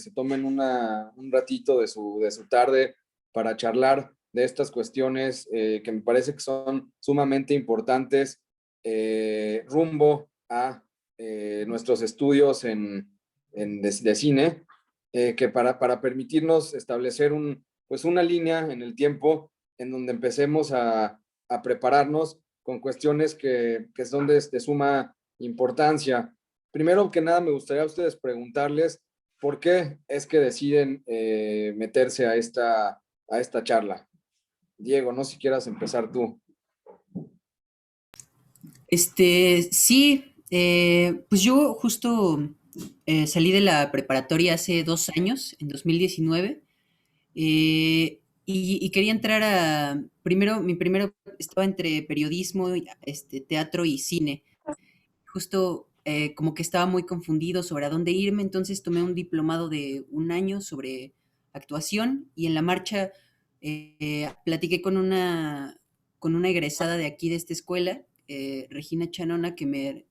se tomen un ratito de su tarde para charlar de estas cuestiones que me parece que son sumamente importantes rumbo a nuestros estudios de cine, que para permitirnos establecer pues una línea en el tiempo en donde empecemos a prepararnos con cuestiones que son de suma importancia. Primero que nada, me gustaría a ustedes preguntarles por qué es que deciden meterse a esta charla. Diego, no sé si quieras empezar tú. Sí, pues yo justo salí de la preparatoria hace 2 años, en 2019, y quería entrar mi primero estaba entre periodismo, teatro y cine. Justo como que estaba muy confundido sobre a dónde irme, entonces tomé un diplomado de 1 año sobre actuación y en la marcha platiqué con una egresada de aquí de esta escuela, Regina Chanona, que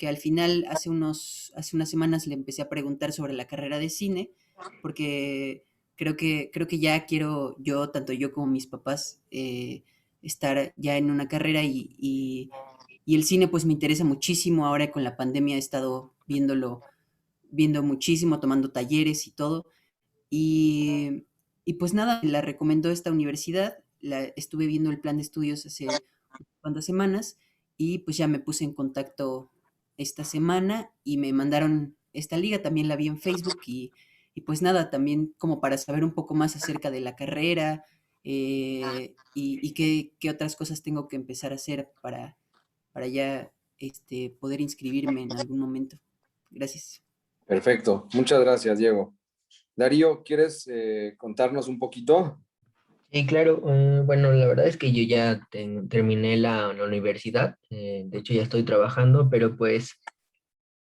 al final hace unas semanas le empecé a preguntar sobre la carrera de cine, porque creo que ya quiero yo, tanto yo como mis papás, estar ya en una carrera y el cine pues me interesa muchísimo. Ahora con la pandemia he estado viendo muchísimo, tomando talleres y todo. Y pues nada, la recomendó esta universidad, estuve viendo el plan de estudios hace cuantas semanas y pues ya me puse en contacto esta semana y me mandaron esta liga, también la vi en Facebook y pues nada, también como para saber un poco más acerca de la carrera, y qué otras cosas tengo que empezar a hacer para ya poder inscribirme en algún momento. Gracias. Perfecto, muchas gracias, Diego. Darío, ¿quieres contarnos un poquito? Sí, claro. Bueno, la verdad es que yo ya terminé la universidad. De hecho, ya estoy trabajando, pero pues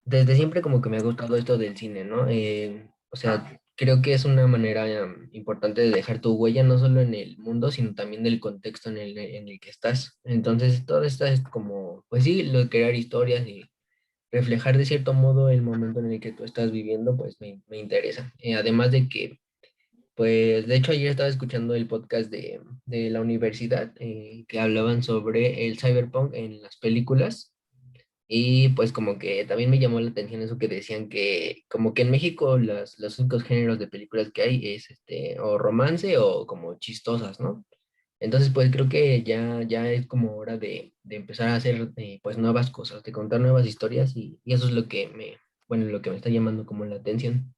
desde siempre como que me ha gustado esto del cine, ¿no? O sea, creo que es una manera importante de dejar tu huella, no solo en el mundo, sino también del contexto en el que estás. Entonces, todo esto es como, pues sí, lo de crear historias y reflejar de cierto modo el momento en el que tú estás viviendo, pues me interesa. Además de que pues de hecho ayer estaba escuchando el podcast de la universidad, que hablaban sobre el cyberpunk en las películas y pues como que también me llamó la atención eso que decían que como que en México los únicos géneros de películas que hay es o romance o como chistosas, ¿no? Entonces pues creo que ya es como hora de empezar a hacer pues nuevas cosas, de contar nuevas historias y eso es bueno, lo que me está llamando como la atención.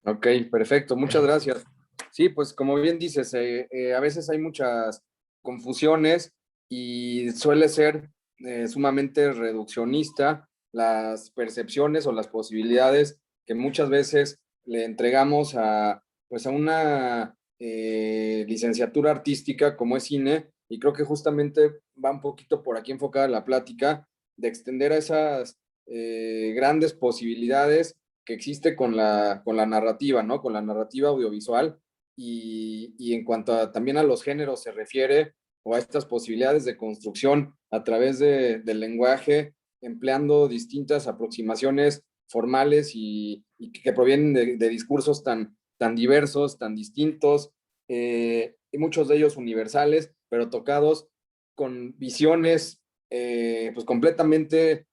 Ok, perfecto, muchas gracias. Sí, pues como bien dices, a veces hay muchas confusiones y suele ser sumamente reduccionista las percepciones o las posibilidades que muchas veces le entregamos pues a una licenciatura artística como es cine, y creo que justamente va un poquito por aquí enfocada la plática de extender a esas grandes posibilidades que existe con la narrativa, ¿no? Con la narrativa audiovisual y en cuanto también a los géneros se refiere o a estas posibilidades de construcción a través del lenguaje, empleando distintas aproximaciones formales y que provienen de discursos tan diversos, tan distintos, y muchos de ellos universales, pero tocados con visiones pues completamente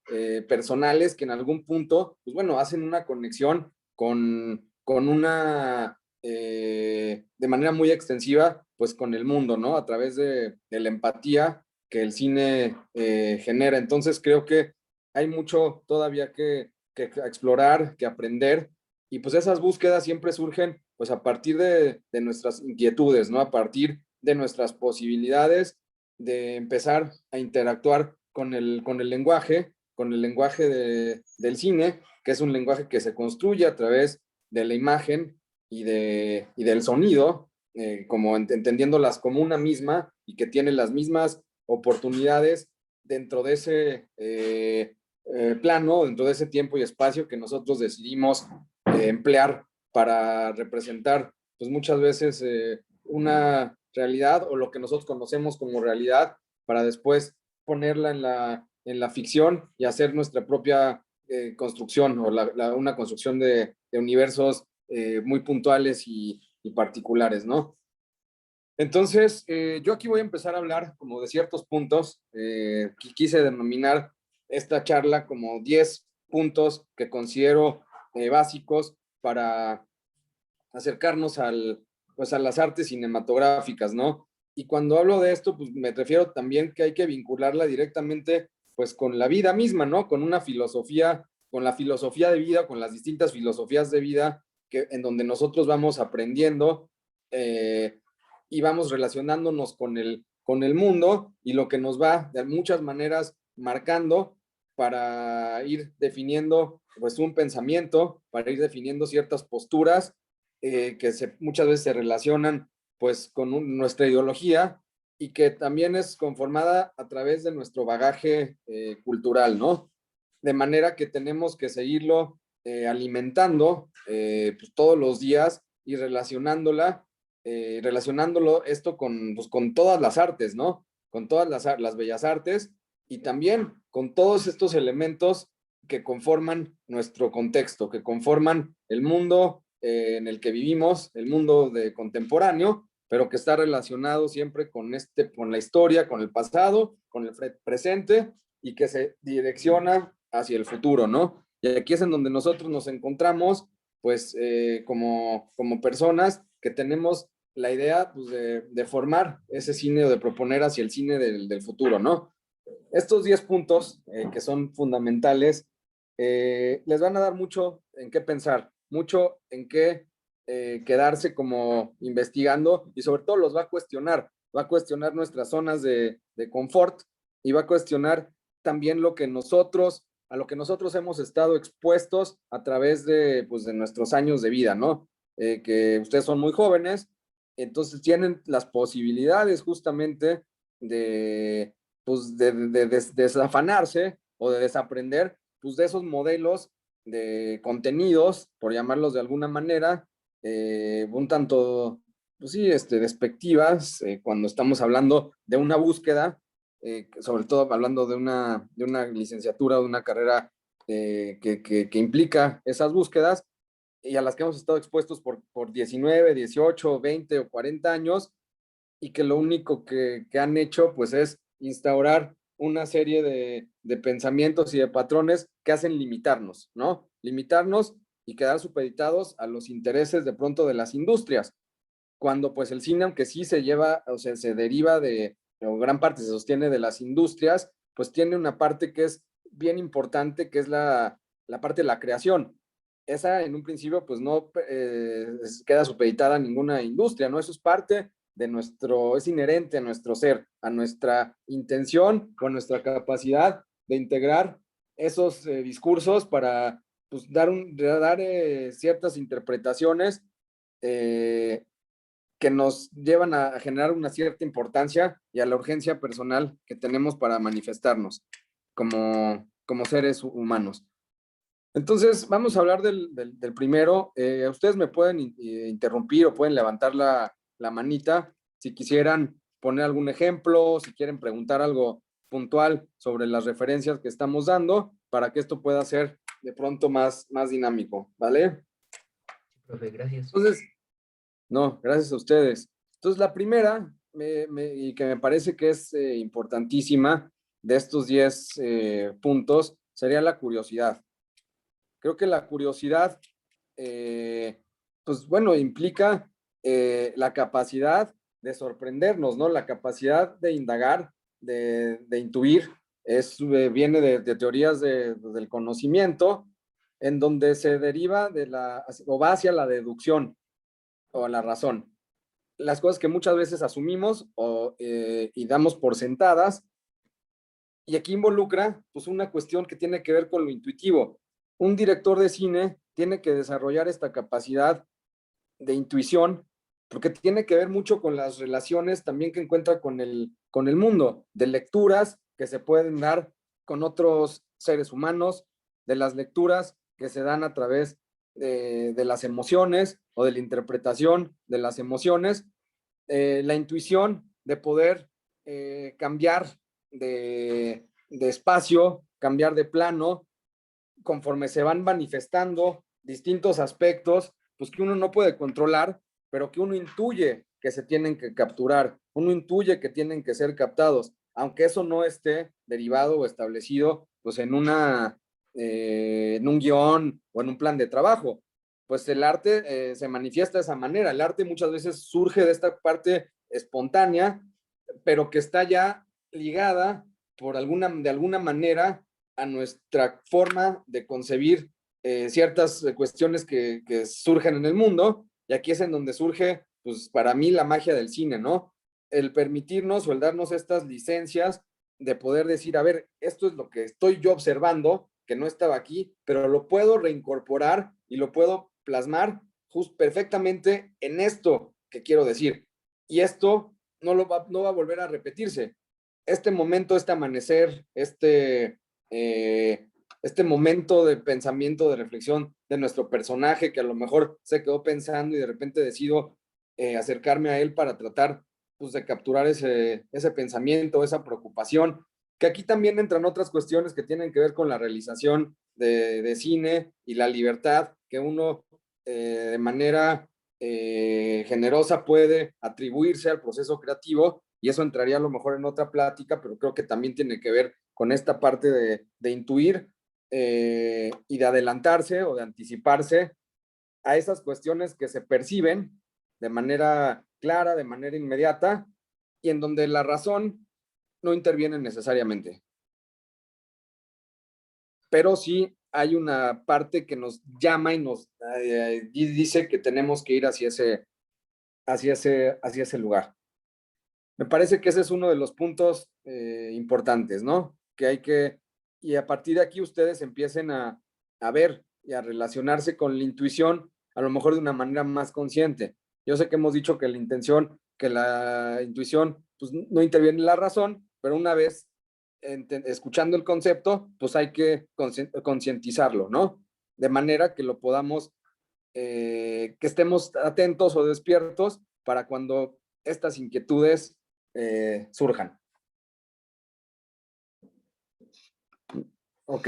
personales que en algún punto, pues bueno, hacen una conexión con una, de manera muy extensiva, pues con el mundo, ¿no? A través de la empatía que el cine genera. Entonces creo que hay mucho todavía que explorar, que aprender, y pues esas búsquedas siempre surgen pues a partir de nuestras inquietudes, ¿no? A partir de nuestras posibilidades de empezar a interactuar con el lenguaje del cine, que es un lenguaje que se construye a través de la imagen y del sonido, como entendiéndolas como una misma y que tiene las mismas oportunidades dentro de ese plano, dentro de ese tiempo y espacio que nosotros decidimos emplear para representar, pues muchas veces una realidad o lo que nosotros conocemos como realidad, para después ponerla en la ficción y hacer nuestra propia construcción o una construcción de universos muy puntuales y particulares, ¿no? Entonces, yo aquí voy a empezar a hablar como de ciertos puntos que quise denominar esta charla como 10 puntos que considero básicos para acercarnos pues a las artes cinematográficas, ¿no? Y cuando hablo de esto, pues me refiero también que hay que vincularla directamente pues con la vida misma, ¿no? Con una filosofía, con la filosofía de vida, con las distintas filosofías de vida en donde nosotros vamos aprendiendo y vamos relacionándonos con el mundo y lo que nos va de muchas maneras marcando para ir definiendo pues un pensamiento, para ir definiendo ciertas posturas muchas veces se relacionan pues con nuestra ideología y que también es conformada a través de nuestro bagaje cultural, ¿no? De manera que tenemos que seguirlo alimentando pues, todos los días y relacionándolo esto pues, con todas las artes, ¿no? Con todas las bellas artes y también con todos estos elementos que conforman nuestro contexto, que conforman el mundo en el que vivimos, el mundo contemporáneo, pero que está relacionado siempre con la historia, con el pasado, con el presente y que se direcciona hacia el futuro, ¿no? Y aquí es en donde nosotros nos encontramos, pues, como personas que tenemos la idea pues, de formar ese cine o de proponer hacia el cine del futuro, ¿no? Estos 10 puntos que son fundamentales les van a dar mucho en qué pensar, mucho en qué quedarse como investigando y sobre todo los va a cuestionar nuestras zonas de confort y va a cuestionar también a lo que nosotros hemos estado expuestos a través pues, de nuestros años de vida, ¿no? Que ustedes son muy jóvenes, entonces tienen las posibilidades justamente pues de desafanarse o de desaprender pues, de esos modelos de contenidos, por llamarlos de alguna manera, un tanto, pues sí, despectivas, cuando estamos hablando de una búsqueda, sobre todo hablando de una licenciatura o de una carrera que implica esas búsquedas y a las que hemos estado expuestos por 19, 18, 20 o 40 años y que lo único que han hecho pues es instaurar una serie de pensamientos y de patrones que hacen limitarnos, ¿no? Limitarnos y quedar supeditados a los intereses de pronto de las industrias, cuando pues el cine, aunque sí se lleva, o sea, se deriva o gran parte se sostiene de las industrias, pues tiene una parte que es bien importante, que es la parte de la creación. Esa en un principio pues no queda supeditada a ninguna industria, ¿no? Eso es parte es inherente a nuestro ser, a nuestra intención o a nuestra capacidad de integrar esos discursos para pues, dar ciertas interpretaciones que nos llevan a generar una cierta importancia y a la urgencia personal que tenemos para manifestarnos como seres humanos. Entonces, vamos a hablar del primero. Ustedes me pueden interrumpir o pueden levantar la manita si quisieran poner algún ejemplo, si quieren preguntar algo puntual sobre las referencias que estamos dando para que esto pueda ser de pronto más dinámico, ¿vale? Profe, gracias. Entonces, no, gracias a ustedes. Entonces, la primera, y que me parece que es importantísima de estos 10 puntos, sería la curiosidad. Creo que la curiosidad, pues bueno, implica la capacidad de sorprendernos, ¿no? La capacidad de indagar, de intuir, viene de teorías del conocimiento, en donde se deriva o va hacia la deducción o a la razón. Las cosas que muchas veces asumimos y damos por sentadas, y aquí involucra pues una cuestión que tiene que ver con lo intuitivo. Un director de cine tiene que desarrollar esta capacidad de intuición porque tiene que ver mucho con las relaciones también que encuentra con el mundo, de lecturas que se pueden dar con otros seres humanos, de las lecturas que se dan a través de las emociones o de la interpretación de las emociones, la intuición de poder cambiar de espacio, cambiar de plano, conforme se van manifestando distintos aspectos pues que uno no puede controlar, pero que uno intuye que se tienen que capturar, uno intuye que tienen que ser captados, aunque eso no esté derivado o establecido pues en un guión o en un plan de trabajo. Pues el arte se manifiesta de esa manera. El arte muchas veces surge de esta parte espontánea, pero que está ya ligada de alguna manera a nuestra forma de concebir ciertas cuestiones que surgen en el mundo, y aquí es en donde surge, pues para mí, la magia del cine, ¿no? El permitirnos o el darnos estas licencias de poder decir, a ver, esto es lo que estoy yo observando, que no estaba aquí, pero lo puedo reincorporar y lo puedo plasmar perfectamente en esto que quiero decir. Y esto no va a volver a repetirse. Este momento, este amanecer, este momento de pensamiento, de reflexión de nuestro personaje, que a lo mejor se quedó pensando y de repente decido acercarme a él para tratar pues, de capturar ese pensamiento, esa preocupación, que aquí también entran otras cuestiones que tienen que ver con la realización de cine y la libertad que uno de manera generosa puede atribuirse al proceso creativo, y eso entraría a lo mejor en otra plática, pero creo que también tiene que ver con esta parte de intuir y de adelantarse o de anticiparse a esas cuestiones que se perciben de manera clara, de manera inmediata, y en donde la razón no interviene necesariamente. Pero sí hay una parte que nos llama y nos dice que tenemos que ir hacia ese lugar. Me parece que ese es uno de los puntos importantes, ¿no? Que hay que, y a partir de aquí ustedes empiecen a ver y a relacionarse con la intuición, a lo mejor de una manera más consciente. Yo sé que hemos dicho que la intuición, pues no interviene en la razón, pero una vez escuchando el concepto, pues hay que concientizarlo, ¿no? De manera que lo podamos, que estemos atentos o despiertos para cuando estas inquietudes surjan. Ok.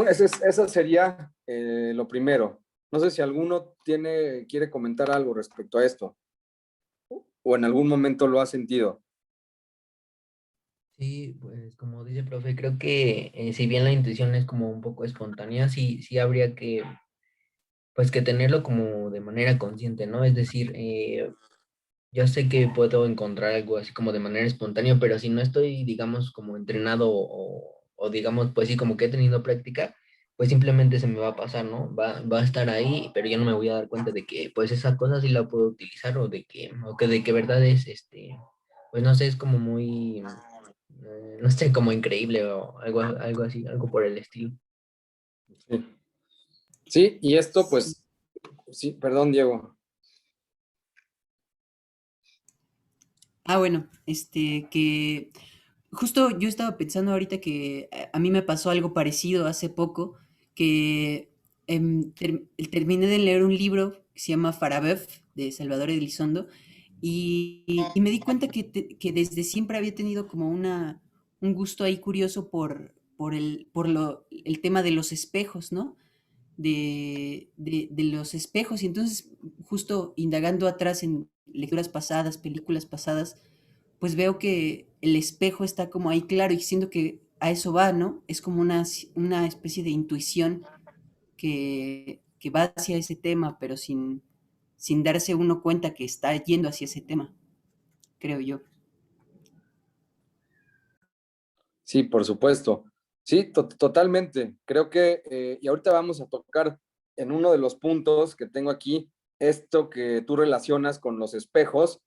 Esa sería lo primero. No sé si alguno quiere comentar algo respecto a esto o en algún momento lo ha sentido. Sí, pues como dice el profe, creo que si bien la intuición es como un poco espontánea, sí habría que, pues que tenerlo como de manera consciente, ¿no? Es decir, yo sé que puedo encontrar algo así como de manera espontánea, pero si no estoy, digamos, como entrenado o digamos, pues sí, como que he tenido práctica, pues simplemente se me va a pasar, ¿no? Va a estar ahí, pero yo no me voy a dar cuenta de que, pues esa cosa sí la puedo utilizar o que de que verdad es, pues no sé, es como muy, no sé, como increíble o algo así, algo por el estilo. Sí. Sí, y esto Sí. pues, sí, perdón, Diego. Bueno, que justo yo estaba pensando ahorita que a mí me pasó algo parecido hace poco, que terminé de leer un libro que se llama Farabeuf, de Salvador Elizondo, y me di cuenta que desde siempre había tenido como un gusto ahí curioso por el tema de los espejos, ¿no? De los espejos. Y entonces, justo indagando atrás en lecturas pasadas, películas pasadas, pues veo que el espejo está como ahí claro y siento que a eso va, ¿no? Es como una especie de intuición que va hacia ese tema, pero sin darse uno cuenta que está yendo hacia ese tema, creo yo. Sí, por supuesto. Sí, totalmente. Creo que, y ahorita vamos a tocar en uno de los puntos que tengo aquí, esto que tú relacionas con los espejos,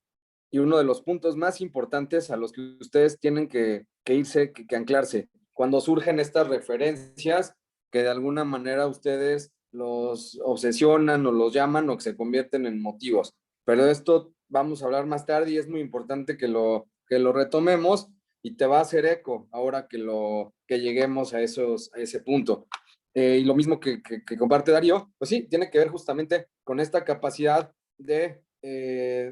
y uno de los puntos más importantes a los que ustedes tienen que irse, que anclarse, cuando surgen estas referencias que de alguna manera ustedes los obsesionan o los llaman o que se convierten en motivos. Pero esto vamos a hablar más tarde y es muy importante que lo retomemos, y te va a hacer eco ahora que lleguemos a ese punto. Y lo mismo que comparte Darío, pues sí, tiene que ver justamente con esta capacidad de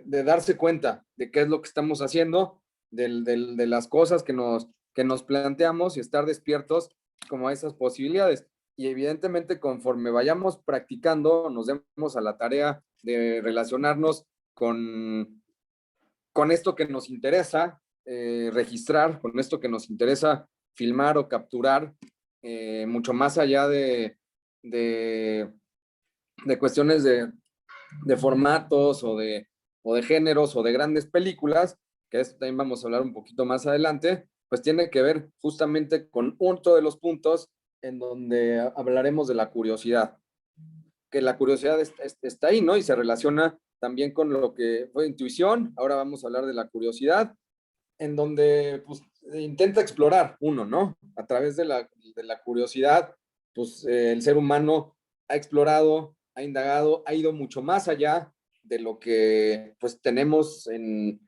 darse cuenta de qué es lo que estamos haciendo, de las cosas que nos planteamos y estar despiertos como a esas posibilidades. y evidentemente conforme vayamos practicando, nos demos a la tarea de relacionarnos con esto que nos interesa registrar, con esto que nos interesa filmar o capturar, mucho más allá de cuestiones de formatos o de géneros o de grandes películas, que esto también vamos a hablar un poquito más adelante, pues tiene que ver justamente con otro de los puntos en donde hablaremos de la curiosidad, que la curiosidad está ahí, ¿no? Y se relaciona también con lo que fue intuición. Ahora vamos a hablar de la curiosidad, en donde pues, intenta explorar uno, ¿no? A través de la curiosidad, pues el ser humano ha explorado, ha indagado, ha ido mucho más allá de lo que pues tenemos en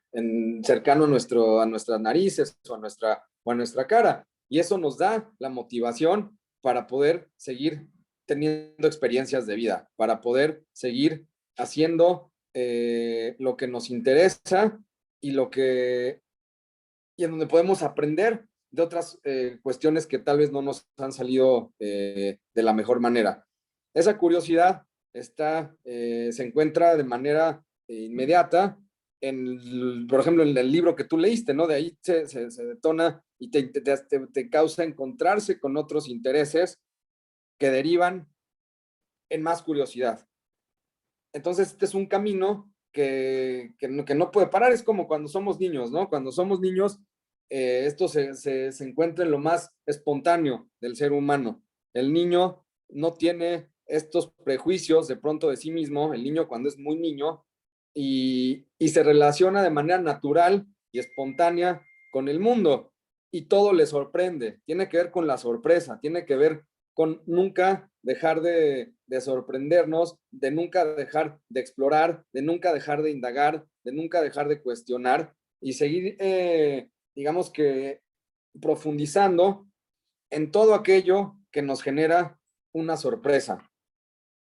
cercano a nuestras narices o a nuestra cara. Y eso nos da la motivación para poder seguir teniendo experiencias de vida, para poder seguir haciendo lo que nos interesa y y en donde podemos aprender de otras cuestiones que tal vez no nos han salido de la mejor manera. Esa curiosidad se encuentra de manera inmediata, por ejemplo, en el libro que tú leíste, ¿no? De ahí se detona y te causa encontrarse con otros intereses que derivan en más curiosidad. Entonces, este es un camino que no puede parar. Es como cuando somos niños, ¿no? Cuando somos niños, esto se encuentra en lo más espontáneo del ser humano. El niño no tiene estos prejuicios de pronto de sí mismo, el niño cuando es muy niño, y se relaciona de manera natural y espontánea con el mundo, y todo le sorprende. Tiene que ver con la sorpresa, tiene que ver con nunca dejar de sorprendernos, de nunca dejar de explorar, de nunca dejar de indagar, de nunca dejar de cuestionar y seguir, digamos que, profundizando en todo aquello que nos genera una sorpresa.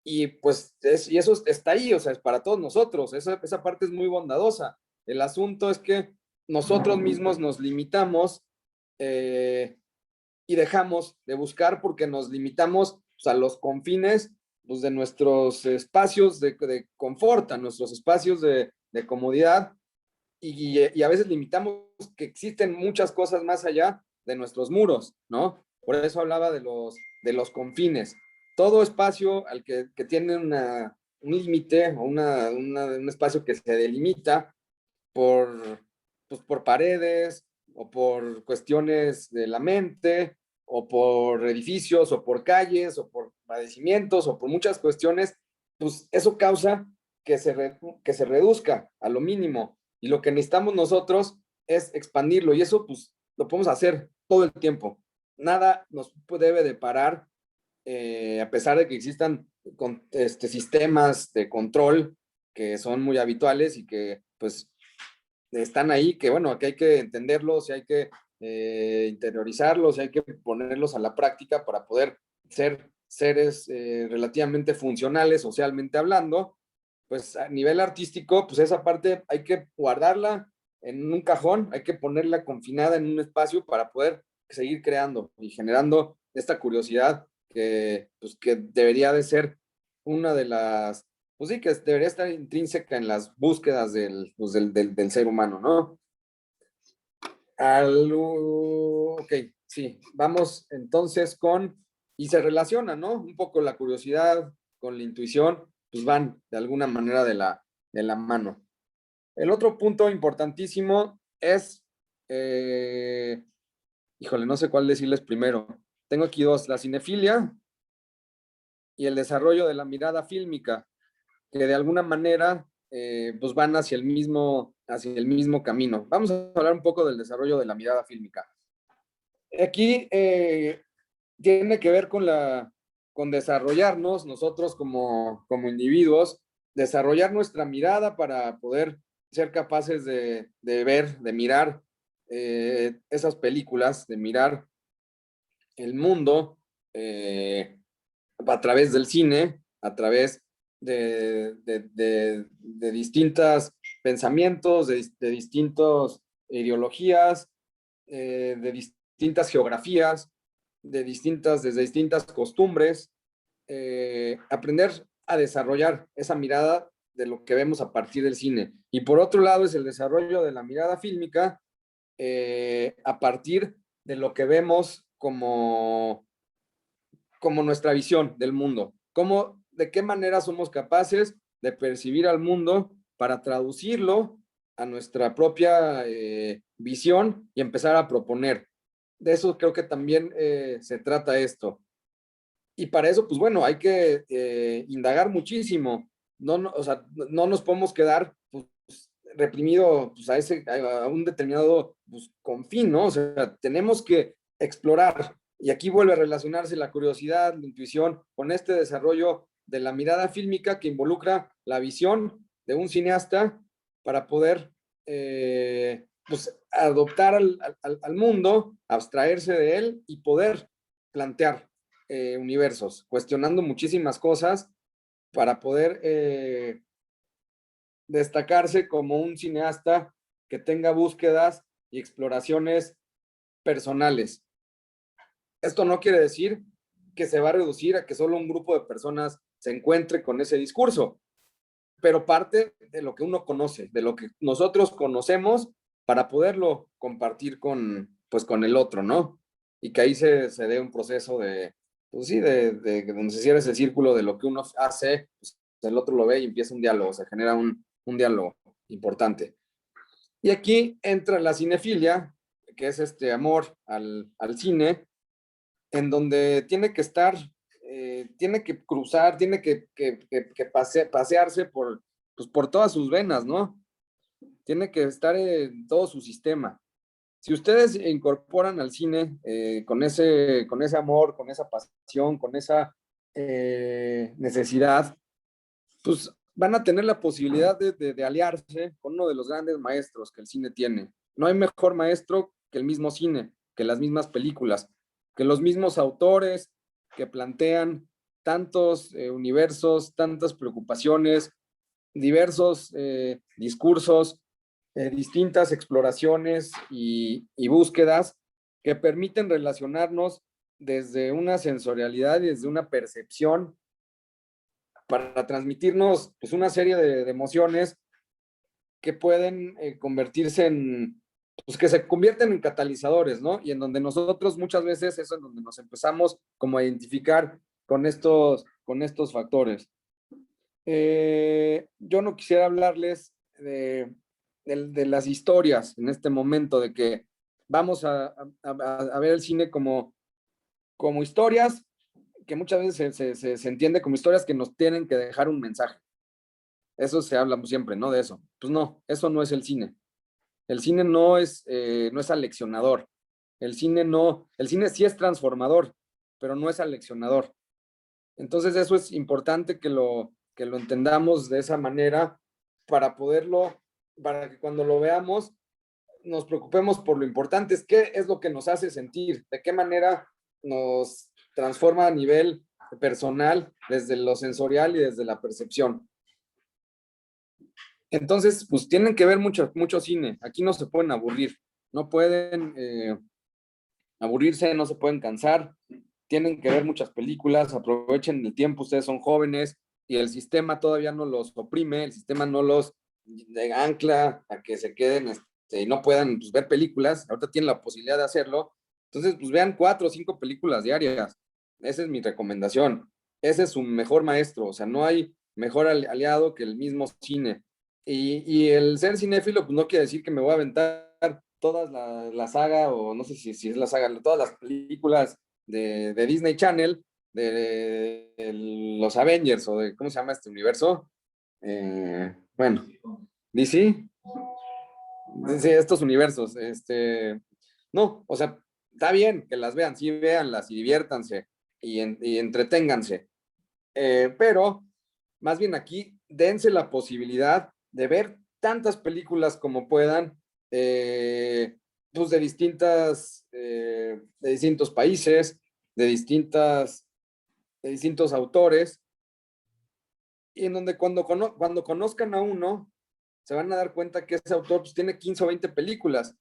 Y pues y eso está ahí, o sea, es para todos nosotros, esa parte es muy bondadosa. El asunto es que nosotros mismos nos limitamos eh, y dejamos de buscar porque nos limitamos pues, a los confines pues, de nuestros espacios de confort, a nuestros espacios de comodidad y a veces limitamos que existen muchas cosas más allá de nuestros muros, ¿no? Por eso hablaba de los confines. Todo espacio al que tiene un límite o un espacio que se delimita por, pues, por paredes o por cuestiones de la mente o por edificios o por calles o por padecimientos o por muchas cuestiones, pues eso causa que se reduzca a lo mínimo y lo que necesitamos nosotros es expandirlo y eso pues lo podemos hacer todo el tiempo. Nada nos debe de parar a pesar de que existan sistemas de control que son muy habituales y que pues están ahí, que bueno, que hay que entenderlos y hay que interiorizarlos y hay que ponerlos a la práctica para poder ser seres relativamente funcionales socialmente hablando, pues a nivel artístico, pues esa parte hay que guardarla en un cajón, hay que ponerla confinada en un espacio para poder seguir creando y generando esta curiosidad pues, que debería de ser una de las pues sí, que debería estar intrínseca en las búsquedas pues del ser humano, ¿no? Ok, sí, vamos entonces y se relaciona, ¿no? Un poco la curiosidad con la intuición, pues van de alguna manera de la mano. El otro punto importantísimo es, híjole, no sé cuál decirles primero. Tengo aquí dos, la cinefilia y el desarrollo de la mirada fílmica, que de alguna manera pues van hacia hacia el mismo camino. Vamos a hablar un poco del desarrollo de la mirada fílmica. Aquí tiene que ver con desarrollarnos nosotros como individuos, desarrollar nuestra mirada para poder ser capaces de ver, de mirar esas películas, de mirar el mundo a través del cine, a través de distintos pensamientos, de distintas ideologías, de distintas geografías, desde distintas costumbres, aprender a desarrollar esa mirada de lo que vemos a partir del cine. Y por otro lado es el desarrollo de la mirada fílmica a partir de lo que vemos como nuestra visión del mundo. ¿De qué manera somos capaces de percibir al mundo para traducirlo a nuestra propia visión y empezar a proponer? De eso creo que también se trata esto. Y para eso, pues bueno, hay que indagar muchísimo. O sea, no nos podemos quedar pues, reprimido pues, a un determinado pues, confín, ¿no? O sea, tenemos que explorar. Y aquí vuelve a relacionarse la curiosidad, la intuición, con este desarrollo de la mirada fílmica que involucra la visión de un cineasta para poder pues, adoptar al mundo, abstraerse de él y poder plantear universos, cuestionando muchísimas cosas para poder destacarse como un cineasta que tenga búsquedas y exploraciones personales. Esto no quiere decir que se va a reducir a que solo un grupo de personas se encuentre con ese discurso, pero parte de lo que uno conoce, de lo que nosotros conocemos para poderlo compartir pues, con el otro, ¿no? Y que ahí se dé un proceso pues sí, de donde se cierra ese círculo de lo que uno hace, pues el otro lo ve y empieza un diálogo, se genera un diálogo importante. Y aquí entra la cinefilia, que es este amor al cine, en donde tiene que estar, tiene que cruzar, tiene que pasearse pues por todas sus venas, ¿no? Tiene que estar en todo su sistema. Si ustedes incorporan al cine con ese amor, con esa pasión, con esa necesidad, pues van a tener la posibilidad de aliarse con uno de los grandes maestros que el cine tiene. No hay mejor maestro que el mismo cine, que las mismas películas, que los mismos autores que plantean tantos universos, tantas preocupaciones, diversos discursos, distintas exploraciones y búsquedas que permiten relacionarnos desde una sensorialidad y desde una percepción para transmitirnos pues, una serie de emociones que pueden convertirse pues que se convierten en catalizadores, ¿no? Y en donde nosotros muchas veces es en donde nos empezamos como a identificar con estos factores. Yo no quisiera hablarles de las historias en este momento, de que vamos a ver el cine como historias que muchas veces se entiende como historias que nos tienen que dejar un mensaje. Eso se habla siempre, ¿no? De eso. Pues no, eso no es el cine. El cine no es aleccionador. El cine sí es transformador, pero no es aleccionador. Entonces eso es importante que lo entendamos de esa manera para que cuando lo veamos nos preocupemos por lo importante, es qué es lo que nos hace sentir, de qué manera nos transforma a nivel personal, desde lo sensorial y desde la percepción. Entonces, pues tienen que ver mucho cine. Aquí no se pueden aburrir, no pueden aburrirse, no se pueden cansar. Tienen que ver muchas películas, aprovechen el tiempo, ustedes son jóvenes y el sistema todavía no los oprime, el sistema no los ancla a que se queden y no puedan pues, ver películas. Ahorita tienen la posibilidad de hacerlo. Entonces, pues vean 4 o 5 películas diarias. Esa es mi recomendación. Ese es su mejor maestro. O sea, no hay mejor aliado que el mismo cine. Y el ser cinéfilo, pues no quiere decir que me voy a aventar todas la saga, o no sé si es la saga, todas las películas de Disney Channel, de los Avengers, o de, ¿cómo se llama este universo? Bueno, DC. Sí, estos universos, no, o sea, está bien que las vean, sí, véanlas y diviértanse y entreténganse, pero más bien aquí dense la posibilidad de ver tantas películas como puedan, pues de distintos países, de distintos autores, y en donde cuando conozcan a uno, se van a dar cuenta que ese autor pues, tiene 15 o 20 películas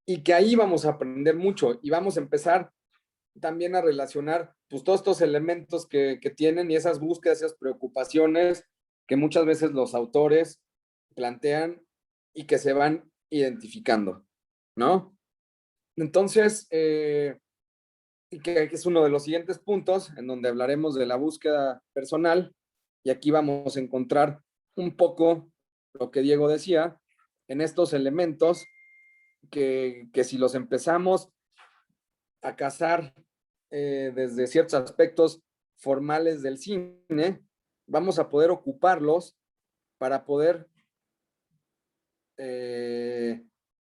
y que ahí vamos a aprender mucho y vamos a empezar también a relacionar pues todos estos elementos que tienen y esas búsquedas, esas preocupaciones que muchas veces los autores plantean y que se van identificando, ¿no? Entonces, que es uno de los siguientes puntos en donde hablaremos de la búsqueda personal, y aquí vamos a encontrar un poco lo que Diego decía, en estos elementos que si los empezamos a cazar desde ciertos aspectos formales del cine, vamos a poder ocuparlos para poder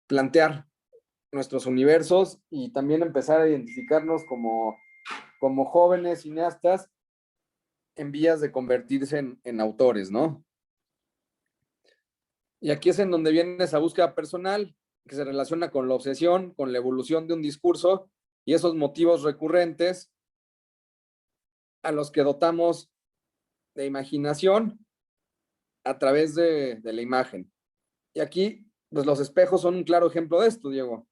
plantear nuestros universos y también empezar a identificarnos como jóvenes cineastas en vías de convertirse en autores, ¿no? Y aquí es en donde viene esa búsqueda personal que se relaciona con la obsesión, con la evolución de un discurso y esos motivos recurrentes a los que dotamos de imaginación a través de la imagen. Y aquí, pues los espejos son un claro ejemplo de esto, Diego.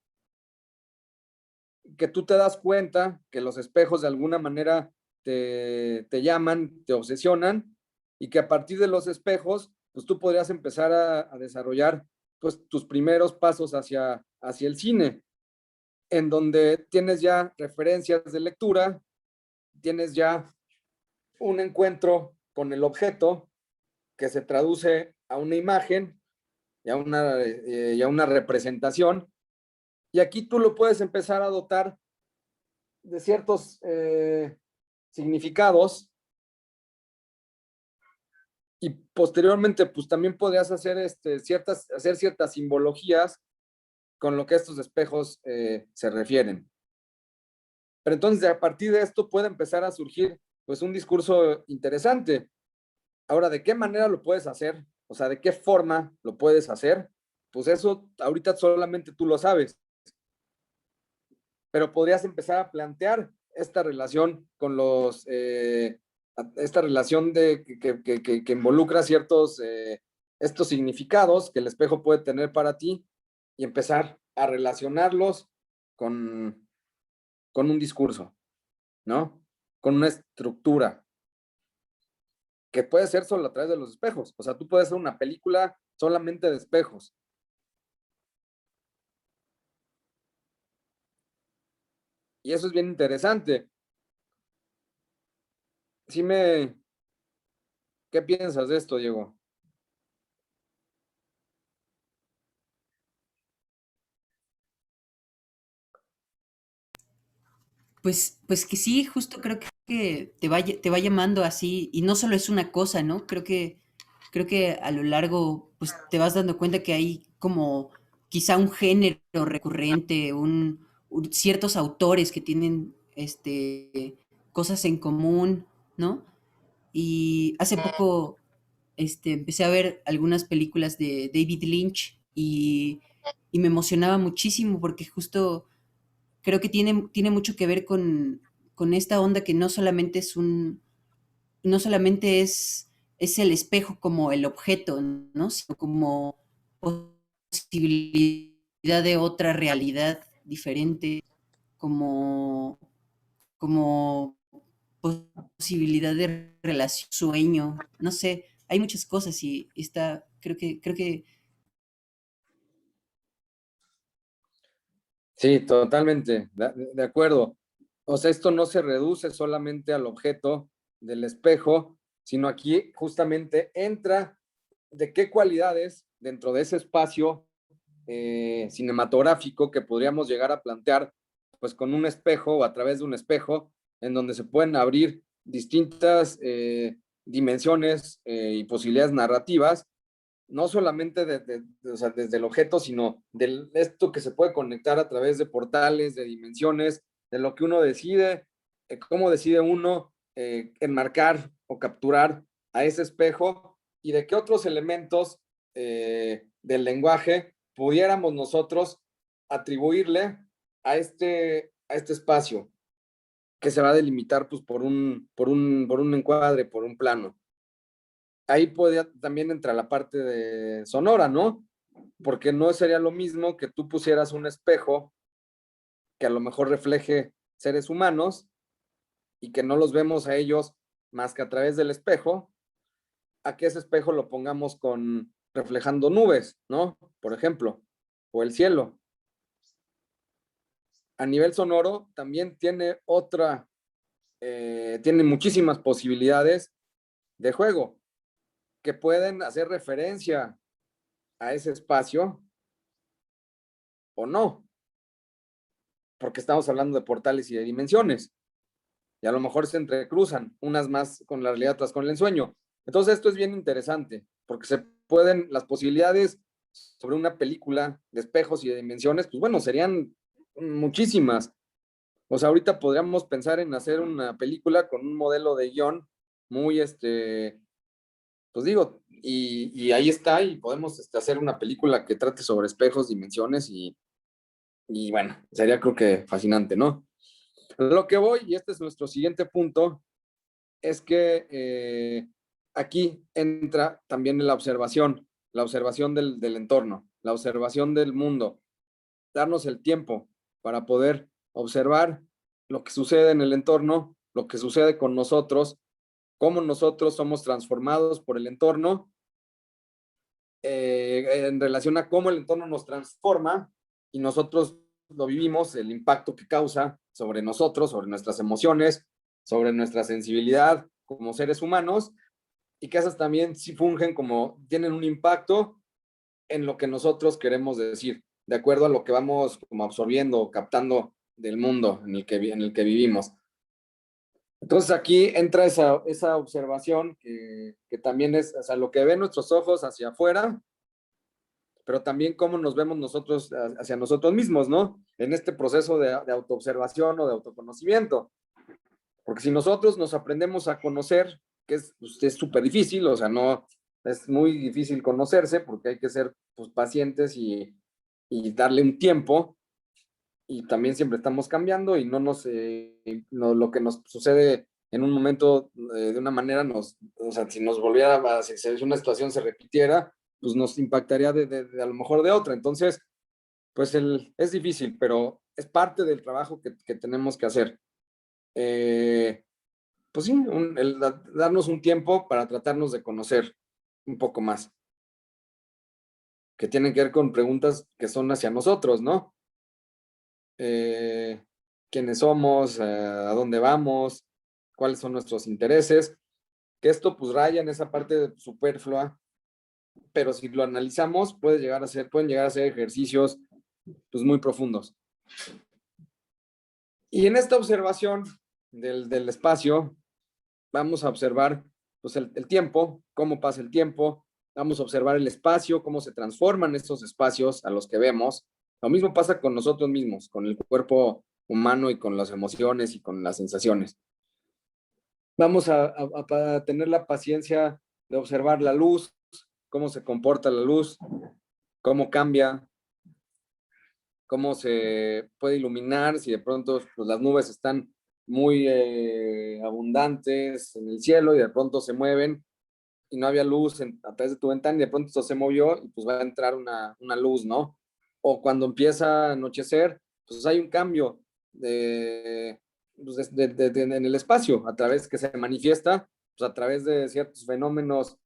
Que tú te das cuenta que los espejos de alguna manera te llaman, te obsesionan, y que a partir de los espejos, pues tú podrías empezar a desarrollar pues tus primeros pasos hacia el cine, en donde tienes ya referencias de lectura, tienes ya un encuentro con el objeto que se traduce a una imagen y a una representación, y aquí tú lo puedes empezar a dotar de ciertos significados, y posteriormente pues también podrías hacer, hacer ciertas simbologías con lo que estos espejos se refieren. Pero entonces a partir de esto puede empezar a surgir pues un discurso interesante. Ahora, ¿de qué manera lo puedes hacer? O sea, ¿de qué forma lo puedes hacer? Pues eso ahorita solamente tú lo sabes. Pero podrías empezar a plantear esta relación con esta relación que involucra ciertos estos significados que el espejo puede tener para ti, y empezar a relacionarlos con, con un discurso, ¿no? Con una estructura, que puede ser solo a través de los espejos. O sea, tú puedes hacer una película solamente de espejos. Y eso es bien interesante. ¿Qué piensas de esto, Diego? Pues que sí, justo creo que te va llamando así, y no solo es una cosa, ¿no? Creo que a lo largo, pues te vas dando cuenta que hay como quizá un género recurrente, ciertos autores que tienen cosas en común, ¿no? Y hace poco empecé a ver algunas películas de David Lynch y me emocionaba muchísimo porque justo creo que tiene mucho que ver con esta onda que no solamente no solamente es el espejo como el objeto, ¿no? Sino como posibilidad de otra realidad diferente, como, como posibilidad de relación, sueño, no sé, hay muchas cosas y está, creo que Sí, totalmente, de acuerdo. O sea, esto no se reduce solamente al objeto del espejo, sino aquí justamente entra de qué cualidades dentro de ese espacio cinematográfico que podríamos llegar a plantear, pues con un espejo o a través de un espejo, en donde se pueden abrir distintas dimensiones y posibilidades narrativas, no solamente o sea, desde el objeto, sino de esto que se puede conectar a través de portales, de dimensiones, de lo que uno decide, cómo decide uno enmarcar o capturar a ese espejo, y de qué otros elementos del lenguaje pudiéramos nosotros atribuirle a este espacio que se va a delimitar pues, por un encuadre, por un plano. Ahí podría también entrar la parte de sonora, ¿no? Porque no sería lo mismo que tú pusieras un espejo que a lo mejor refleje seres humanos y que no los vemos a ellos más que a través del espejo, a que ese espejo lo pongamos reflejando nubes, ¿no? Por ejemplo, o el cielo. A nivel sonoro también tiene tiene muchísimas posibilidades de juego que pueden hacer referencia a ese espacio o no, porque estamos hablando de portales y de dimensiones, y a lo mejor se entrecruzan, unas más con la realidad, otras con el ensueño. Entonces esto es bien interesante, porque las posibilidades sobre una película de espejos y de dimensiones, pues bueno, serían muchísimas. O sea, ahorita podríamos pensar en hacer una película con un modelo de guión muy, pues digo, y ahí está, y podemos hacer una película que trate sobre espejos, dimensiones, y bueno, sería creo que fascinante, ¿no? Lo que voy, y este es nuestro siguiente punto, es que aquí entra también la observación del entorno, la observación del mundo, darnos el tiempo para poder observar lo que sucede en el entorno, lo que sucede con nosotros, cómo nosotros somos transformados por el entorno, en relación a cómo el entorno nos transforma y nosotros lo vivimos, el impacto que causa sobre nosotros, sobre nuestras emociones, sobre nuestra sensibilidad como seres humanos, y que esas también sí fungen tienen un impacto en lo que nosotros queremos decir, de acuerdo a lo que vamos como absorbiendo, captando del mundo en el que vivimos. Entonces aquí entra esa observación que también es, o sea, lo que ven nuestros ojos hacia afuera, pero también cómo nos vemos nosotros hacia nosotros mismos, ¿no? En este proceso de autoobservación o de autoconocimiento. Porque si nosotros nos aprendemos a conocer, que es súper difícil, o sea, no, es muy difícil conocerse porque hay que ser pues, pacientes y darle un tiempo, y también siempre estamos cambiando y lo que nos sucede en un momento de una manera, o sea, si nos volviera, si una situación se repitiera, pues nos impactaría a lo mejor de otra. Entonces, pues es difícil, pero es parte del trabajo que tenemos que hacer. Pues sí, darnos un tiempo para tratarnos de conocer un poco más, que tienen que ver con preguntas que son hacia nosotros, ¿no? Quiénes somos, a dónde vamos, cuáles son nuestros intereses, que esto pues raya en esa parte superflua, pero si lo analizamos pueden llegar a ser ejercicios pues muy profundos. Y en esta observación del espacio vamos a observar pues el tiempo, cómo pasa el tiempo, vamos a observar el espacio, cómo se transforman estos espacios a los que vemos. Lo mismo pasa con nosotros mismos, con el cuerpo humano y con las emociones y con las sensaciones. Vamos a tener la paciencia de observar la luz, cómo se comporta la luz, cómo cambia, cómo se puede iluminar, si de pronto pues, las nubes están muy abundantes en el cielo y de pronto se mueven y no había luz a través de tu ventana y de pronto esto se movió y pues va a entrar una luz, ¿no? O cuando empieza a anochecer, pues hay un cambio pues en el espacio, a través que se manifiesta, pues a través de ciertos fenómenos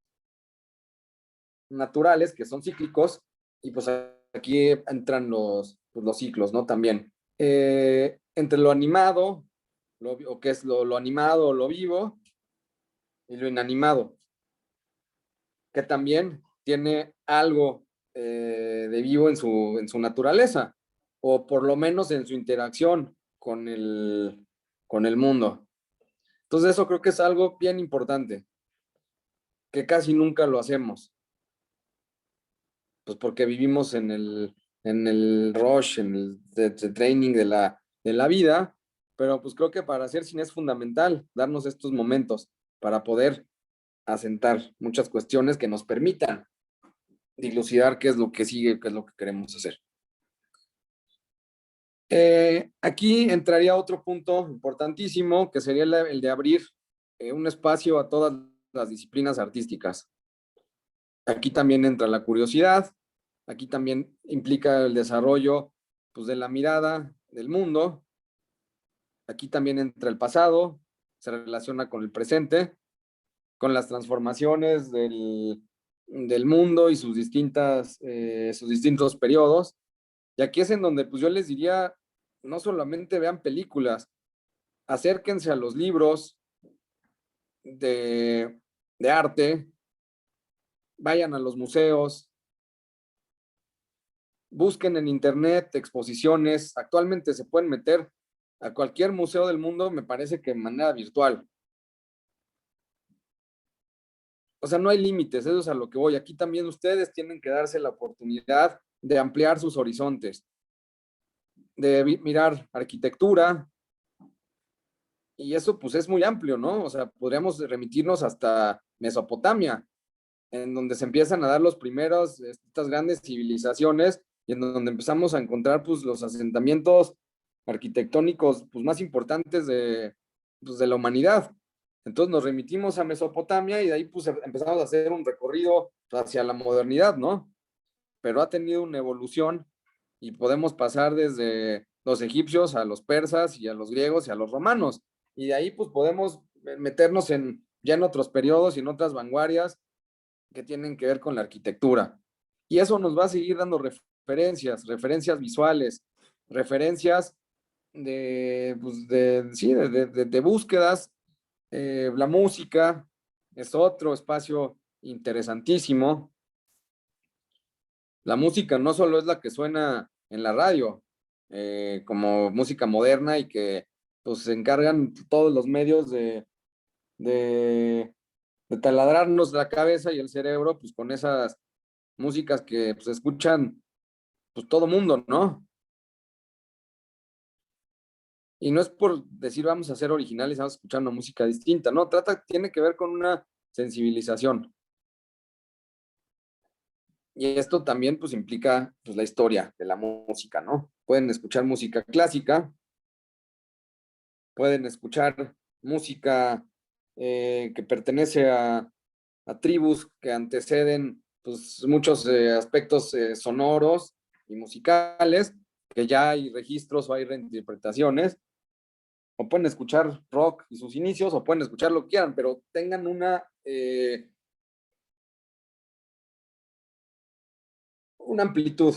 naturales que son cíclicos, y pues aquí entran los ciclos, ¿no? También. Entre lo animado, o que es lo animado o lo vivo, y lo inanimado, que también tiene algo de vivo en su naturaleza, o por lo menos en su interacción con el mundo. Entonces eso creo que es algo bien importante, que casi nunca lo hacemos, pues porque vivimos en el rush, en el training de la vida, pero pues creo que para hacer cine es fundamental darnos estos momentos para poder asentar muchas cuestiones que nos permitan dilucidar qué es lo que sigue, qué es lo que queremos hacer. Aquí entraría otro punto importantísimo, que sería el de abrir un espacio a todas las disciplinas artísticas. Aquí también entra la curiosidad, aquí también implica el desarrollo pues, de la mirada del mundo, Aquí también entra el pasado, se relaciona con el presente, con las transformaciones del mundo y sus distintos periodos. Y aquí es en donde pues yo les diría, no solamente vean películas, acérquense a los libros de arte, vayan a los museos, busquen en internet exposiciones. Actualmente se pueden meter a cualquier museo del mundo, me parece que de manera virtual. O sea, no hay límites, eso es a lo que voy. Aquí también ustedes tienen que darse la oportunidad de ampliar sus horizontes, de mirar arquitectura, y eso pues es muy amplio, ¿no? O sea, podríamos remitirnos hasta Mesopotamia, en donde se empiezan a dar los primeros, estas grandes civilizaciones, y en donde empezamos a encontrar pues los asentamientos arquitectónicos pues más importantes pues, de la humanidad. Entonces nos remitimos a Mesopotamia y de ahí pues empezamos a hacer un recorrido hacia la modernidad, ¿no? Pero ha tenido una evolución y podemos pasar desde los egipcios a los persas y a los griegos y a los romanos. Y de ahí pues podemos meternos ya en otros periodos y en otras vanguardias que tienen que ver con la arquitectura. Y eso nos va a seguir dando referencias visuales, referencias pues sí, de búsquedas. La música es otro espacio interesantísimo. La música no solo es la que suena en la radio, como música moderna y que pues se encargan todos los medios de, de taladrarnos la cabeza y el cerebro pues con esas músicas que pues escuchan pues todo mundo, ¿no? Y no es por decir vamos a ser originales, vamos a escuchar una música distinta, no, tiene que ver con una sensibilización. Y esto también pues implica pues la historia de la música, ¿no? Pueden escuchar música clásica, pueden escuchar música que pertenece a tribus que anteceden pues muchos aspectos sonoros y musicales, que ya hay registros o hay reinterpretaciones, o pueden escuchar rock y sus inicios, o pueden escuchar lo que quieran, pero tengan una amplitud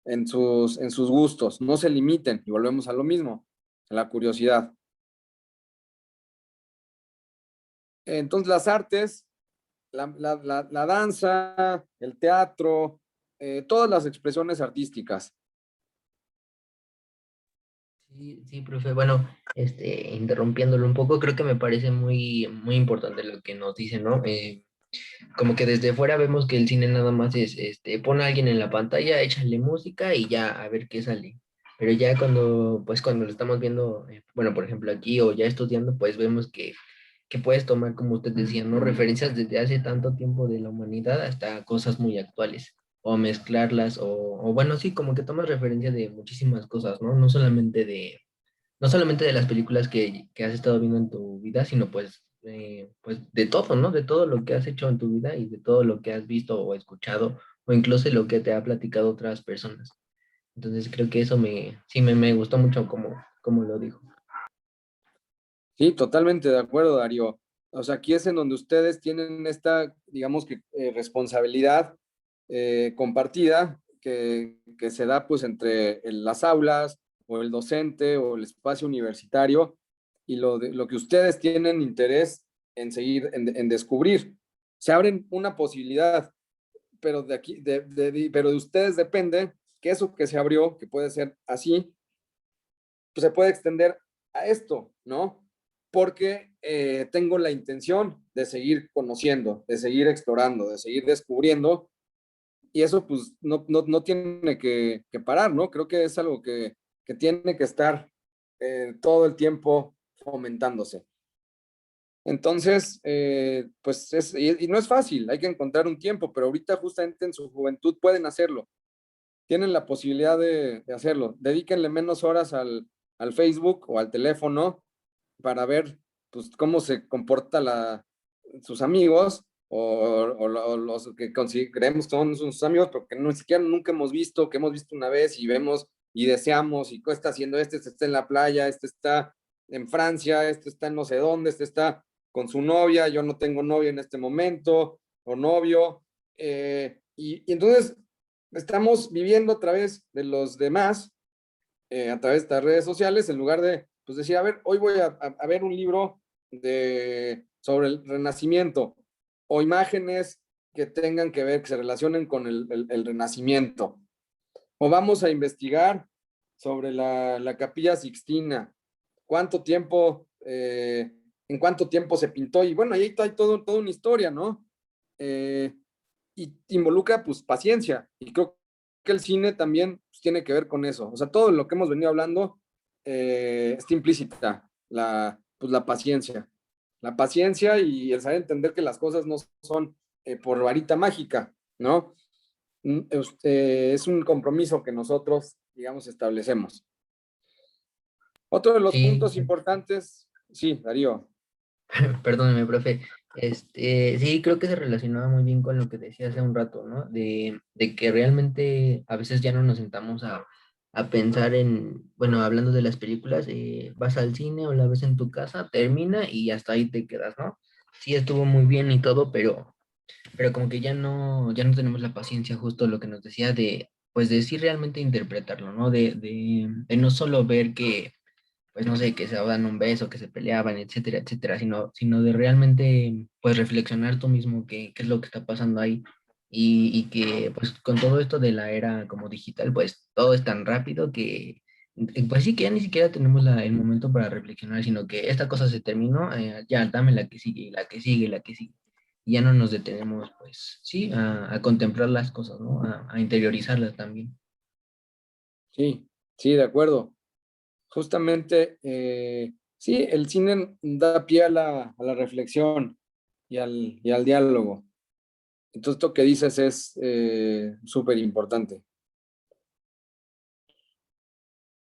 en sus gustos, no se limiten, y volvemos a lo mismo, a la curiosidad. Entonces las artes, la danza, el teatro, todas las expresiones artísticas. Sí, sí, profe. Bueno, interrumpiéndolo un poco, creo que me parece muy, muy importante lo que nos dice, ¿no? Como que desde fuera vemos que el cine nada más es, pon a alguien en la pantalla, échale música y ya a ver qué sale. Pero ya cuando lo estamos viendo, bueno, por ejemplo aquí o ya estudiando, pues vemos que puedes tomar, como usted decía, ¿no? Referencias desde hace tanto tiempo de la humanidad hasta cosas muy actuales, o mezclarlas, o bueno, sí, como que tomas referencia de muchísimas cosas, ¿no? No solamente de las películas que has estado viendo en tu vida, sino pues de todo, ¿no? De todo lo que has hecho en tu vida y de todo lo que has visto o escuchado, o incluso lo que te ha platicado otras personas. Entonces creo que eso sí me gustó mucho como lo dijo. Sí, totalmente de acuerdo, Darío. O sea, aquí es en donde ustedes tienen esta, digamos que, responsabilidad compartida que se da pues entre las aulas o el docente o el espacio universitario y lo que ustedes tienen interés en seguir, en descubrir. Se abren una posibilidad, pero de aquí, pero de ustedes depende que eso que se abrió, que puede ser así, pues se puede extender a esto, ¿no? Porque tengo la intención de seguir conociendo, de seguir explorando, de seguir descubriendo, y eso pues no tiene que parar, ¿no? Creo que es algo que tiene que estar todo el tiempo fomentándose. Entonces, pues y no es fácil, hay que encontrar un tiempo, pero ahorita justamente en su juventud pueden hacerlo, tienen la posibilidad de hacerlo. Dedíquenle menos horas al Facebook o al teléfono para ver pues, cómo se comporta sus amigos o los que creemos que son sus amigos, pero que no siquiera nunca hemos visto, que hemos visto una vez y vemos y deseamos, y qué está haciendo este está en la playa, este está en Francia, este está en no sé dónde, este está con su novia, yo no tengo novia en este momento, o novio, y entonces estamos viviendo a través de los demás, a través de estas redes sociales, en lugar de pues, decir, a ver, hoy voy a ver un libro sobre el Renacimiento, o imágenes que tengan que ver, que se relacionen con el Renacimiento, o vamos a investigar sobre la Capilla Sixtina, cuánto tiempo, en cuánto tiempo se pintó, y bueno, ahí hay toda una historia, ¿no? Y involucra pues paciencia, y creo que el cine también pues, tiene que ver con eso, o sea, todo lo que hemos venido hablando está implícita, pues, la paciencia y el saber entender que las cosas no son por varita mágica, ¿no? Es un compromiso que nosotros, digamos, establecemos. Otro de los Sí, puntos importantes, sí, Darío. perdóneme, profe. Sí, creo que se relacionaba muy bien con lo que decía hace un rato, ¿no? De que realmente a veces ya no nos sentamos a pensar en, bueno, hablando de las películas, vas al cine o la ves en tu casa, termina y hasta ahí te quedas, ¿no? Sí, estuvo muy bien y todo, pero como que ya no tenemos la paciencia, justo lo que nos decía de, pues de sí realmente interpretarlo, ¿no? De no solo ver que pues no sé, que se daban un beso, que se peleaban, etcétera, etcétera, sino de realmente, pues reflexionar tú mismo qué es lo que está pasando ahí y que, pues con todo esto de la era como digital, pues todo es tan rápido que, pues sí, que ya ni siquiera tenemos el momento para reflexionar, sino que esta cosa se terminó, ya dame la que sigue, y la que sigue, y la que sigue. Y ya no nos detenemos, pues sí, a contemplar las cosas, ¿no? A interiorizarlas también. Sí, sí, de acuerdo. Justamente, sí, el cine da pie a la reflexión y al diálogo. Entonces, esto que dices es súper importante.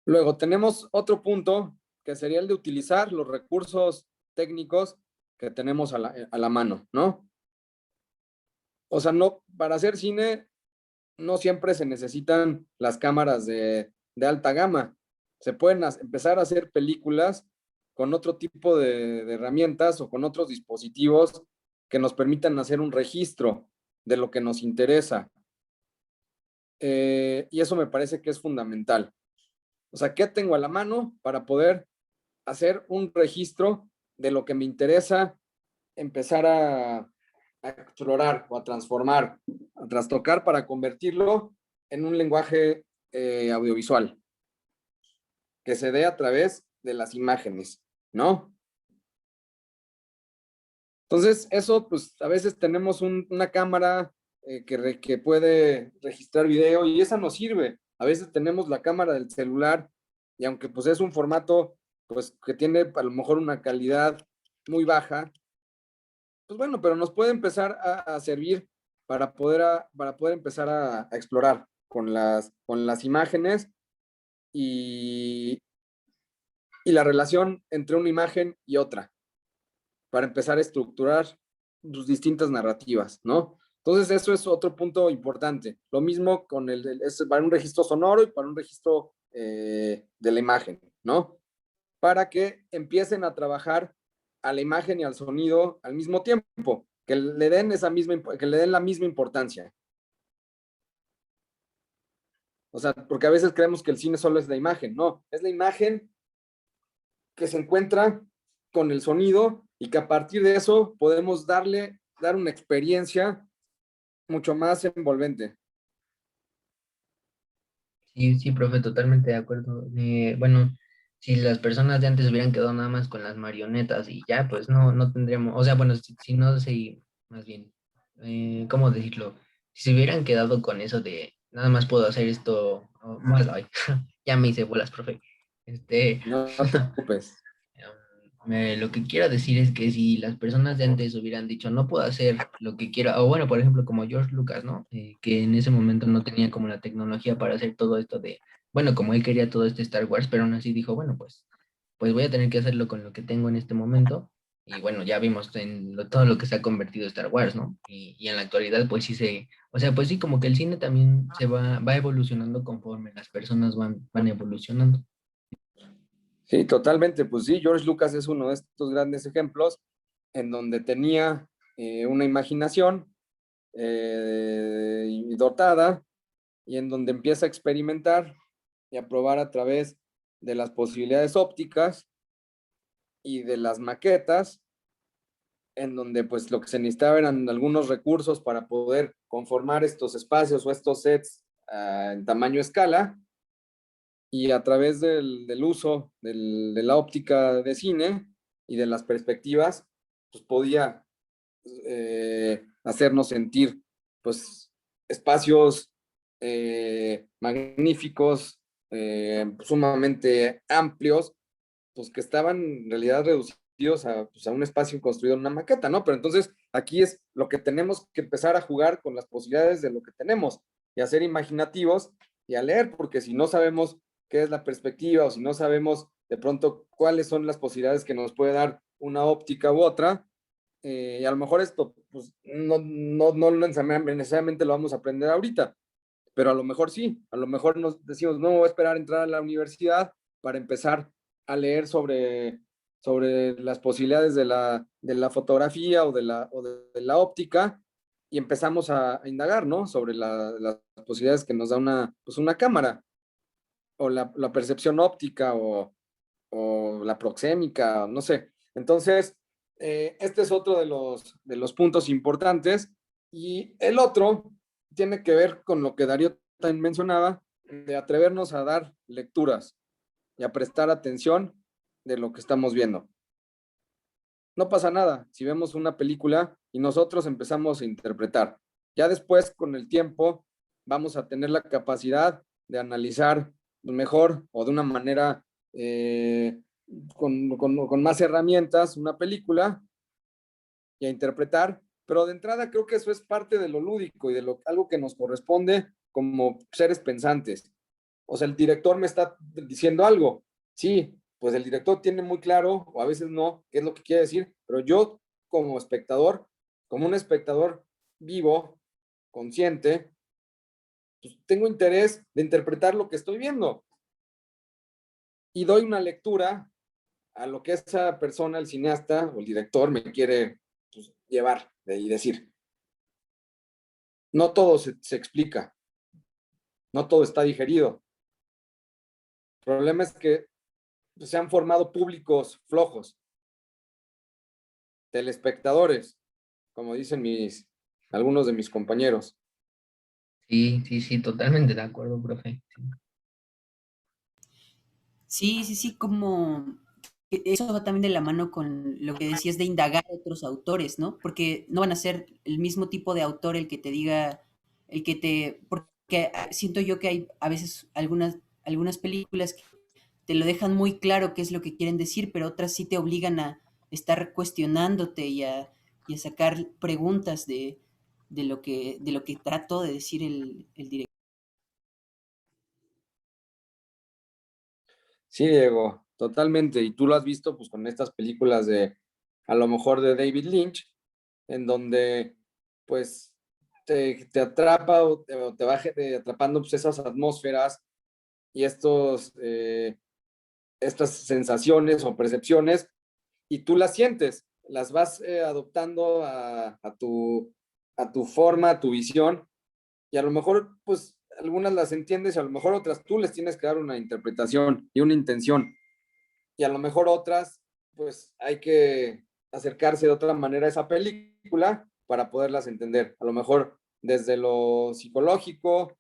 Luego, tenemos otro punto que sería el de utilizar los recursos técnicos que tenemos a la mano, ¿no? O sea, no, para hacer cine no siempre se necesitan las cámaras de alta gama. Se pueden empezar a hacer películas con otro tipo de herramientas o con otros dispositivos que nos permitan hacer un registro de lo que nos interesa. Y eso me parece que es fundamental. O sea, ¿qué tengo a la mano para poder hacer un registro de lo que me interesa empezar a explorar o a transformar, a trastocar para convertirlo en un lenguaje audiovisual que se dé a través de las imágenes, ¿no? Entonces, eso, pues a veces tenemos una cámara que puede registrar video y esa nos sirve. A veces tenemos la cámara del celular y aunque pues es un formato pues que tiene a lo mejor una calidad muy baja, pues bueno, pero nos puede empezar a servir para poder empezar a explorar con las imágenes y, y la relación entre una imagen y otra, para empezar a estructurar sus distintas narrativas, ¿no? Entonces, eso es otro punto importante. Lo mismo es para un registro sonoro y para un registro de la imagen, ¿no? Para que empiecen a trabajar a la imagen y al sonido al mismo tiempo, que le den la misma importancia. O sea, porque a veces creemos que el cine solo es la imagen, no, es la imagen que se encuentra con el sonido y que a partir de eso podemos dar una experiencia mucho más envolvente. Sí, sí, profe, totalmente de acuerdo. Bueno, si las personas de antes hubieran quedado nada más con las marionetas y ya, pues no tendríamos, o sea, bueno, si no se, más bien, ¿cómo decirlo? Si se hubieran quedado con eso de nada más puedo hacer esto, más, ay, ya me hice bolas, profe. Este, No te preocupes. Lo que quiero decir es que si las personas de antes hubieran dicho, no puedo hacer lo que quiero, o bueno, por ejemplo, como George Lucas, ¿no? Que en ese momento no tenía como la tecnología para hacer todo esto de, bueno, como él quería todo este Star Wars, pero aún así dijo, bueno, pues voy a tener que hacerlo con lo que tengo en este momento. Y bueno, ya vimos todo lo que se ha convertido Star Wars, ¿no? Y en la actualidad, pues sí o sea, pues sí, como que el cine también va evolucionando conforme las personas van evolucionando. Sí, totalmente. Pues sí, George Lucas es uno de estos grandes ejemplos en donde tenía una imaginación dotada y en donde empieza a experimentar y a probar a través de las posibilidades ópticas y de las maquetas, en donde pues lo que se necesitaba eran algunos recursos para poder conformar estos espacios o estos sets en tamaño escala, y a través del uso de la óptica de cine y de las perspectivas, pues podía hacernos sentir pues espacios magníficos, sumamente amplios, pues que estaban en realidad reducidos pues, a un espacio construido en una maqueta, ¿no? Pero entonces aquí es lo que tenemos que empezar a jugar con las posibilidades de lo que tenemos y a ser imaginativos y a leer, porque si no sabemos qué es la perspectiva o si no sabemos de pronto cuáles son las posibilidades que nos puede dar una óptica u otra, y a lo mejor esto pues, no necesariamente lo vamos a aprender ahorita, pero a lo mejor sí, a lo mejor nos decimos, no voy a esperar a entrar a la universidad para empezar a leer sobre las posibilidades de la fotografía o de la óptica, y empezamos a indagar, ¿no? Sobre las posibilidades que nos da pues una cámara, o la percepción óptica, o la proxémica, no sé. Entonces, este es otro de los puntos importantes. Y el otro tiene que ver con lo que Darío también mencionaba, de atrevernos a dar lecturas y a prestar atención de lo que estamos viendo. No pasa nada si vemos una película y nosotros empezamos a interpretar. Ya después, con el tiempo, vamos a tener la capacidad de analizar mejor o de una manera con más herramientas una película y a interpretar, pero de entrada creo que eso es parte de lo lúdico y de algo que nos corresponde como seres pensantes. O sea, el director me está diciendo algo, sí, pues el director tiene muy claro, o a veces no, qué es lo que quiere decir, pero yo como espectador, como un espectador vivo, consciente, pues tengo interés de interpretar lo que estoy viendo y doy una lectura a lo que esa persona, el cineasta o el director, me quiere pues, llevar y decir. No todo se explica, no todo está digerido. El problema es que se han formado públicos flojos, telespectadores, como dicen algunos de mis compañeros. Sí, sí, sí, totalmente de acuerdo, profe. Sí. Sí, sí, sí, como eso va también de la mano con lo que decías de indagar a otros autores, ¿no? Porque no van a ser el mismo tipo de autor el que te diga, porque siento yo que hay a veces algunas películas que te lo dejan muy claro qué es lo que quieren decir, pero otras sí te obligan a estar cuestionándote y a sacar preguntas de lo que trató de decir el director. Sí, Diego, totalmente. Y tú lo has visto pues con estas películas a lo mejor de David Lynch, en donde pues te atrapa o te va atrapando pues, esas atmósferas y estas sensaciones o percepciones, y tú las sientes, las vas adoptando a tu forma, a tu visión, y a lo mejor pues algunas las entiendes y a lo mejor otras tú les tienes que dar una interpretación y una intención, y a lo mejor otras pues hay que acercarse de otra manera a esa película para poderlas entender, a lo mejor desde lo psicológico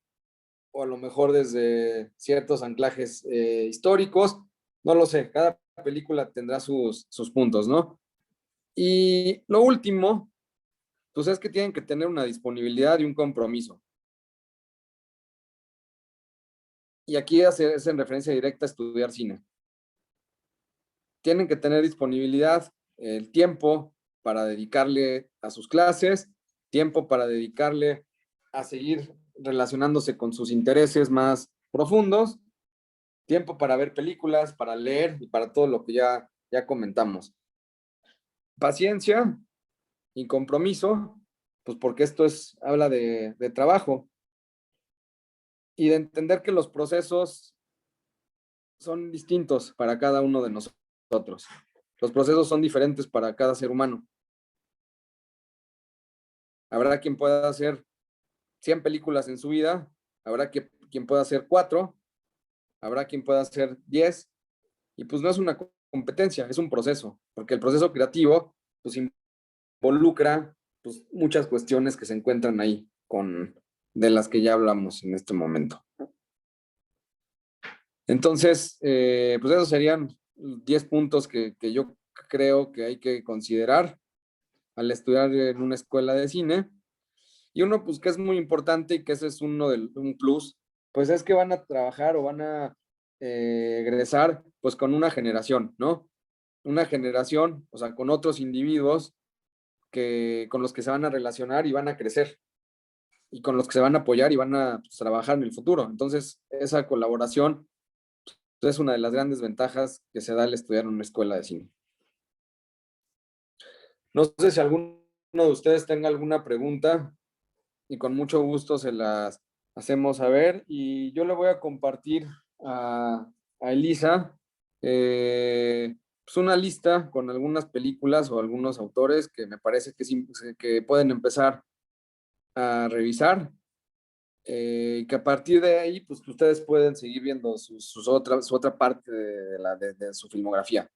o a lo mejor desde ciertos anclajes históricos, no lo sé, cada película tendrá sus puntos, ¿no? Y lo último, pues es que tienen que tener una disponibilidad y un compromiso. Y aquí es en referencia directa a estudiar cine. Tienen que tener disponibilidad, el tiempo para dedicarle a sus clases, tiempo para dedicarle a seguir relacionándose con sus intereses más profundos, tiempo para ver películas, para leer y para todo lo que ya comentamos. paciencia y compromiso, pues porque esto habla de trabajo y de entender que los procesos son distintos para cada uno de nosotros. Los procesos son diferentes para cada ser humano. Habrá quien pueda hacer 100 películas en su vida, habrá quien pueda hacer 4, habrá quien pueda hacer 10, y pues no es una competencia, es un proceso, porque el proceso creativo pues involucra pues, muchas cuestiones que se encuentran ahí, de las que ya hablamos en este momento. Entonces, pues esos serían 10 puntos que yo creo que hay que considerar al estudiar en una escuela de cine. Y uno, pues, que es muy importante y que ese es un plus, pues es que van a trabajar o van a egresar, pues, con una generación, ¿no? Una generación, o sea, con otros individuos con los que se van a relacionar y van a crecer, y con los que se van a apoyar y van a pues, trabajar en el futuro. Entonces, esa colaboración pues, es una de las grandes ventajas que se da al estudiar en una escuela de cine. No sé si alguno de ustedes tenga alguna pregunta y con mucho gusto se las hacemos saber. Y yo le voy a compartir a Elisa pues una lista con algunas películas o algunos autores que me parece que pueden empezar a revisar. Y que a partir de ahí, pues ustedes pueden seguir viendo su otra parte de su filmografía,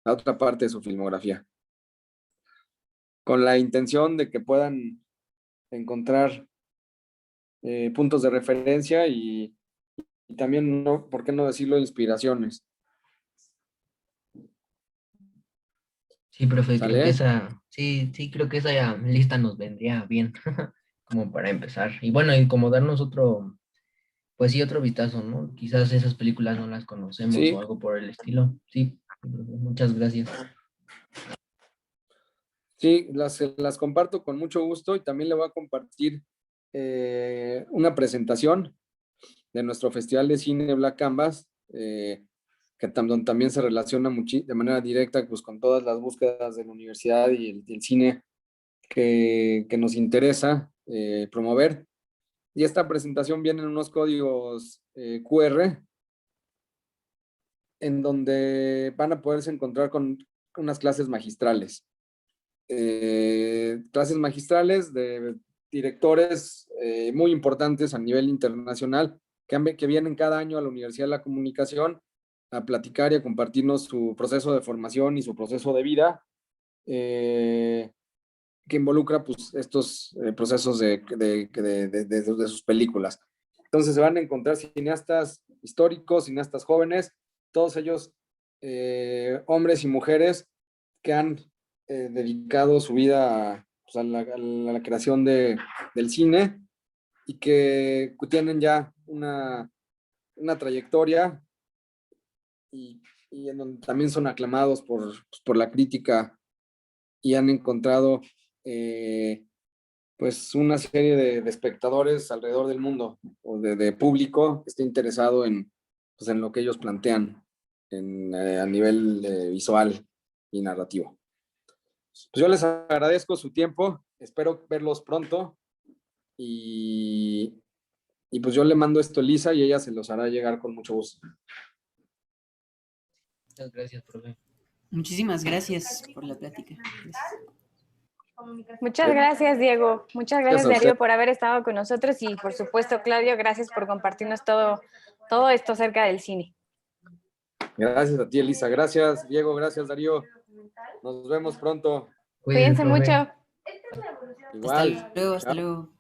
la otra parte de su filmografía, con la intención de que puedan encontrar puntos de referencia y también, no, ¿por qué no decirlo? Inspiraciones. Sí, profe, creo que ¿Sale? sí, creo que esa lista nos vendría bien, como para empezar. Y bueno, y como darnos pues sí, otro vistazo, ¿no? Quizás esas películas no las conocemos o Sí, algo por el estilo. Sí, muchas gracias. sí, las comparto con mucho gusto y también le voy a compartir una presentación de nuestro Festival de Cine Black Canvas, que también se relaciona de manera directa pues, con todas las búsquedas de la universidad y el cine que nos interesa promover. Y esta presentación viene en unos códigos QR en donde van a poderse encontrar con unas clases magistrales. Clases magistrales de directores muy importantes a nivel internacional que vienen cada año a la Universidad de la Comunicación a platicar y a compartirnos su proceso de formación y su proceso de vida, que involucra pues, estos procesos de sus películas. Entonces se van a encontrar cineastas históricos, cineastas jóvenes, todos ellos hombres y mujeres que han dedicado su vida pues, a la creación del cine y que tienen ya una trayectoria y en donde también son aclamados por la crítica y han encontrado pues una serie de espectadores alrededor del mundo o de público que esté interesado pues, en lo que ellos plantean a nivel visual y narrativo. Pues yo les agradezco su tiempo, espero verlos pronto y pues yo le mando esto a Elisa y ella se los hará llegar con mucho gusto. Muchas gracias, profe. Muchísimas gracias por la plática. Muchas gracias, Diego. Muchas gracias, Gracias a Darío, por haber estado con nosotros y, por supuesto, Claudio, gracias por compartirnos todo esto acerca del cine. Gracias a ti, Elisa. Gracias, Diego. Gracias, Darío. Nos vemos pronto. Cuídense profe. mucho. Igual. Hasta luego, hasta luego.